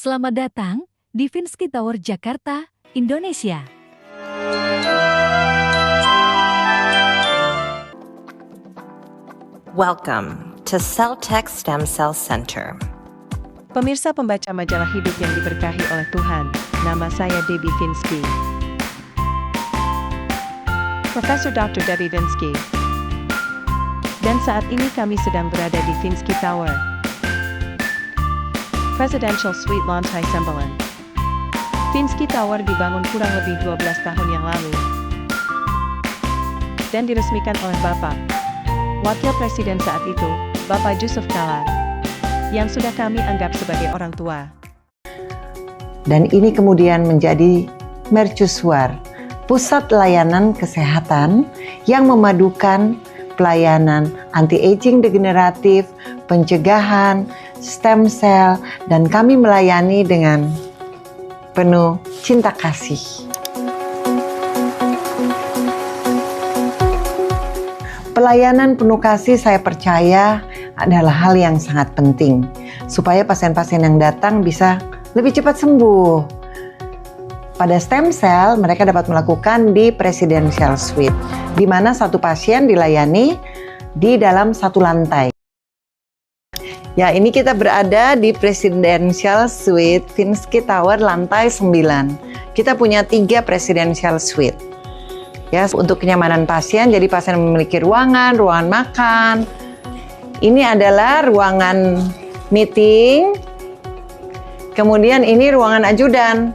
Selamat datang di Finsky Tower Jakarta, Indonesia. Welcome to Celltech Stem Cell Center. Pemirsa pembaca majalah hidup yang diberkahi oleh Tuhan, nama saya Debbie Finsky. Profesor Dr. Debbie Finsky. Dan saat ini kami sedang berada di Finsky Tower, Presidential Suite lantai 9. Finsky Tower dibangun kurang lebih 12 tahun yang lalu dan diresmikan oleh Bapak Wakil Presiden saat itu, Bapak Yusuf Kala, yang sudah kami anggap sebagai orang tua. Dan ini kemudian menjadi mercusuar, pusat layanan kesehatan yang memadukan pelayanan anti-aging degeneratif, pencegahan, stem cell, dan kami melayani dengan penuh cinta kasih. Pelayanan penuh kasih saya percaya adalah hal yang sangat penting supaya pasien-pasien yang datang bisa lebih cepat sembuh. Pada stem cell mereka dapat melakukan di Presidential Suite, di mana satu pasien dilayani di dalam satu lantai. Ya, ini kita berada di Presidential Suite Finsky Tower lantai 9. Kita punya 3 Presidential Suite. Ya, untuk kenyamanan pasien, jadi pasien memiliki ruangan makan. Ini adalah ruangan meeting. Kemudian ini ruangan ajudan.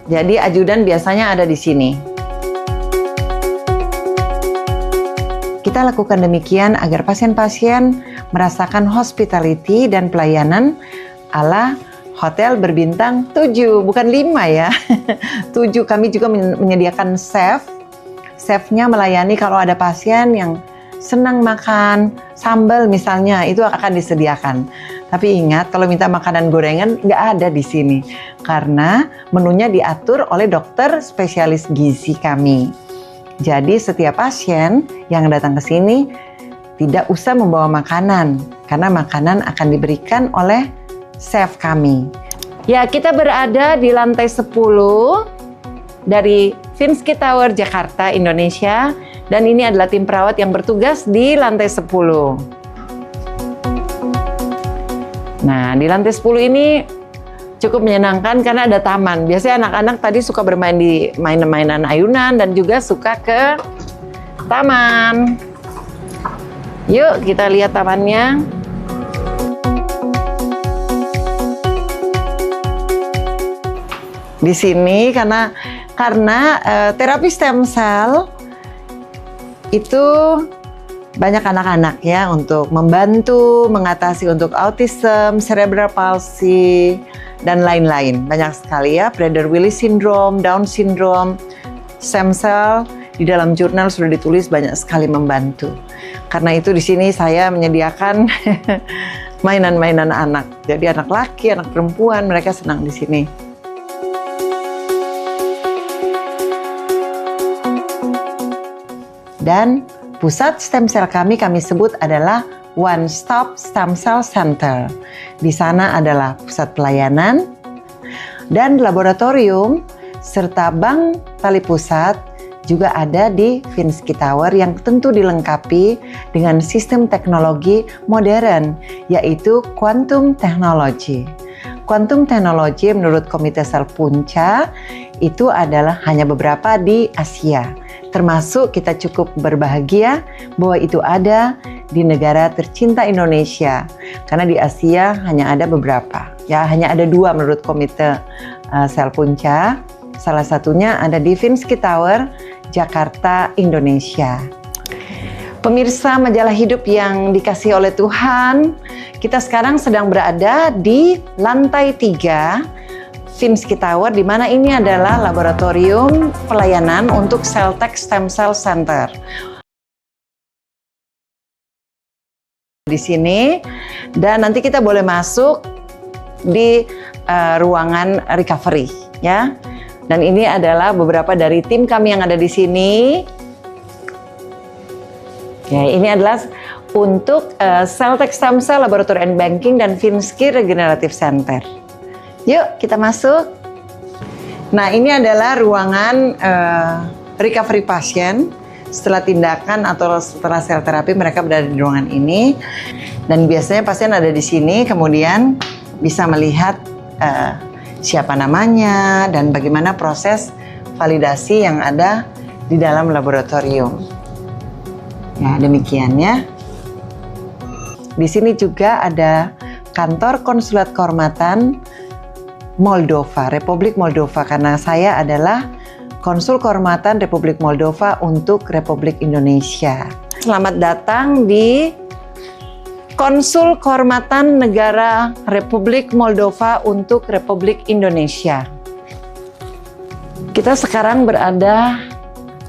Jadi ajudan biasanya ada di sini. Kita lakukan demikian agar pasien-pasien merasakan hospitality dan pelayanan ala hotel berbintang 7, bukan 5 ya. 7, kami juga menyediakan chef. Chefnya melayani kalau ada pasien yang senang makan sambal misalnya, itu akan disediakan. Tapi ingat, kalau minta makanan gorengan nggak ada di sini. Karena menunya diatur oleh dokter spesialis gizi kami. Jadi setiap pasien yang datang ke sini tidak usah membawa makanan, karena makanan akan diberikan oleh chef kami. Ya, kita berada di lantai 10 dari Finsky Tower Jakarta, Indonesia. Dan ini adalah tim perawat yang bertugas di lantai 10. Nah, di lantai 10 ini cukup menyenangkan karena ada taman. Biasanya anak-anak tadi suka bermain di mainan ayunan dan juga suka ke taman. Yuk kita lihat tamannya. Di sini karena terapi stem cell itu banyak anak-anak ya, untuk membantu mengatasi untuk autism, cerebral palsy, dan lain-lain. Banyak sekali ya, Prader-Willi syndrome, Down syndrome, stem cell. Di dalam jurnal sudah ditulis banyak sekali membantu. Karena itu di sini saya menyediakan mainan-mainan anak. Jadi anak laki, anak perempuan, mereka senang di sini. Dan pusat stem cell kami sebut adalah One Stop Stem Cell Center. Di sana adalah pusat pelayanan dan laboratorium serta bank tali pusat juga ada di Finsky Tower yang tentu dilengkapi dengan sistem teknologi modern, yaitu quantum technology. Quantum technology menurut Komite Sel Punca itu adalah hanya beberapa di Asia. Termasuk kita cukup berbahagia bahwa itu ada di negara tercinta Indonesia. Karena di Asia hanya ada beberapa. Ya, hanya ada 2 menurut Komite Sel Punca. Salah satunya ada di Finsky Tower, Jakarta, Indonesia. Pemirsa majalah hidup yang dikasihi oleh Tuhan, kita sekarang sedang berada di lantai 3 Finsky Tower, di mana ini adalah laboratorium pelayanan untuk Celltech Stem Cell Center. Di sini, dan nanti kita boleh masuk di ruangan recovery, ya. Dan ini adalah beberapa dari tim kami yang ada di sini. Ya, ini adalah untuk Celltech Stem Cell Laboratory and Banking dan Finsky Regenerative Center. Yuk kita masuk. Nah ini adalah ruangan recovery pasien setelah tindakan atau setelah sel terapi, mereka berada di ruangan ini. Dan biasanya pasien ada di sini, kemudian bisa melihat siapa namanya dan bagaimana proses validasi yang ada di dalam laboratorium. Ya demikian ya. Di sini juga ada kantor konsulat kehormatan Moldova, Republik Moldova, karena saya adalah konsul kehormatan Republik Moldova untuk Republik Indonesia. Selamat datang di Konsul Kehormatan Negara Republik Moldova untuk Republik Indonesia. Kita sekarang berada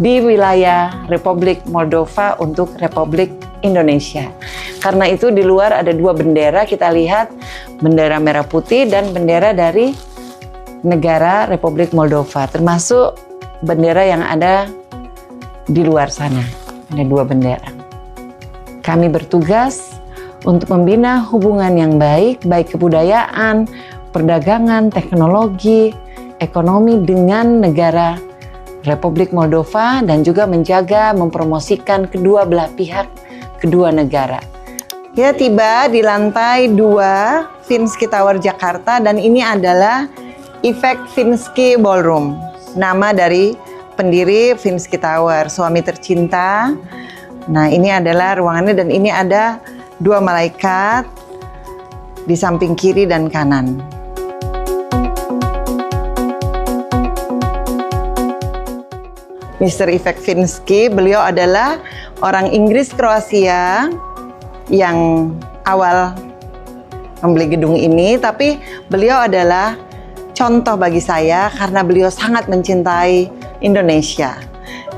di wilayah Republik Moldova untuk Republik Indonesia. Karena itu di luar ada dua bendera, kita lihat bendera merah putih dan bendera dari negara Republik Moldova, termasuk bendera yang ada di luar sana. Ada dua bendera. Kami bertugas untuk membina hubungan yang baik, baik kebudayaan, perdagangan, teknologi, ekonomi dengan negara Republik Moldova dan juga menjaga, mempromosikan kedua belah pihak, kedua negara. Kita tiba di lantai 2 Finsky Tower Jakarta dan ini adalah Effect Finsky Ballroom. Nama dari pendiri Finsky Tower, suami tercinta. Nah ini adalah ruangannya dan ini ada 2 malaikat di samping kiri dan kanan. Mr. Effect Finsky, beliau adalah orang Inggris Kroasia yang awal membeli gedung ini, tapi beliau adalah contoh bagi saya karena beliau sangat mencintai Indonesia.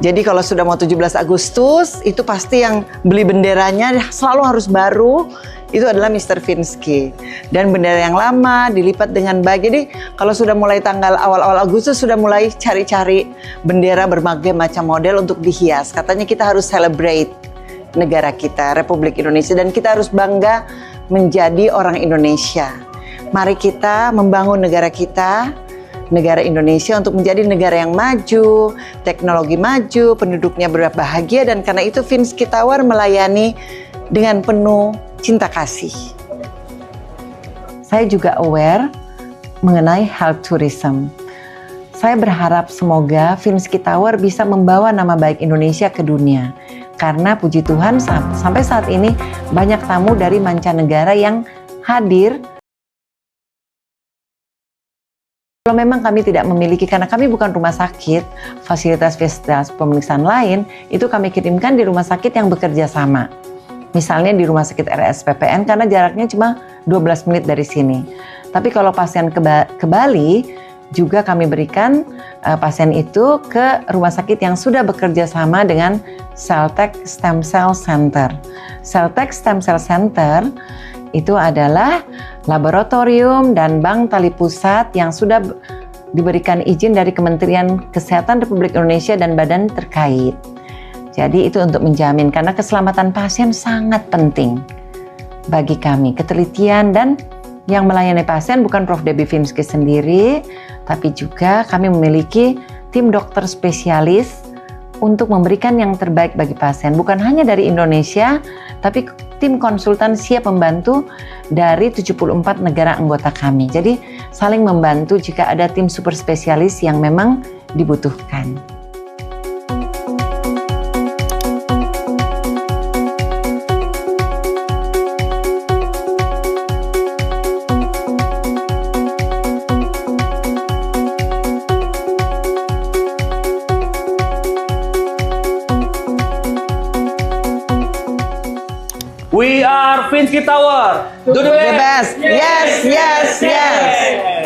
Jadi kalau sudah mau 17 Agustus, itu pasti yang beli benderanya selalu harus baru, itu adalah Mr. Finsky. Dan bendera yang lama dilipat dengan baik. Jadi kalau sudah mulai tanggal awal-awal Agustus, sudah mulai cari-cari bendera berbagai macam model untuk dihias. Katanya kita harus celebrate negara kita, Republik Indonesia. Dan kita harus bangga menjadi orang Indonesia. Mari kita membangun negara kita, negara Indonesia untuk menjadi negara yang maju, teknologi maju, penduduknya berbahagia, dan karena itu Finsky Tower melayani dengan penuh cinta kasih. Saya juga aware mengenai health tourism. Saya berharap semoga Finsky Tower bisa membawa nama baik Indonesia ke dunia. Karena puji Tuhan sampai saat ini banyak tamu dari mancanegara yang hadir. Kalau memang kami tidak memiliki, karena kami bukan rumah sakit, fasilitas pemeriksaan lain, itu kami kirimkan di rumah sakit yang bekerja sama. Misalnya di rumah sakit RSPPN karena jaraknya cuma 12 menit dari sini. Tapi kalau pasien ke Bali, juga kami berikan pasien itu ke rumah sakit yang sudah bekerja sama dengan Celltech Stem Cell Center. Celltech Stem Cell Center itu adalah laboratorium dan bank tali pusat yang sudah diberikan izin dari Kementerian Kesehatan Republik Indonesia dan badan terkait. Jadi itu untuk menjamin, karena keselamatan pasien sangat penting bagi kami. Ketelitian dan yang melayani pasien bukan Prof. Debbie Finsky sendiri, tapi juga kami memiliki tim dokter spesialis untuk memberikan yang terbaik bagi pasien. Bukan hanya dari Indonesia, tapi tim konsultan siap membantu dari 74 negara anggota kami. Jadi saling membantu jika ada tim super spesialis yang memang dibutuhkan. We are Finsky Tower. Do the best. Yes, yes, yes.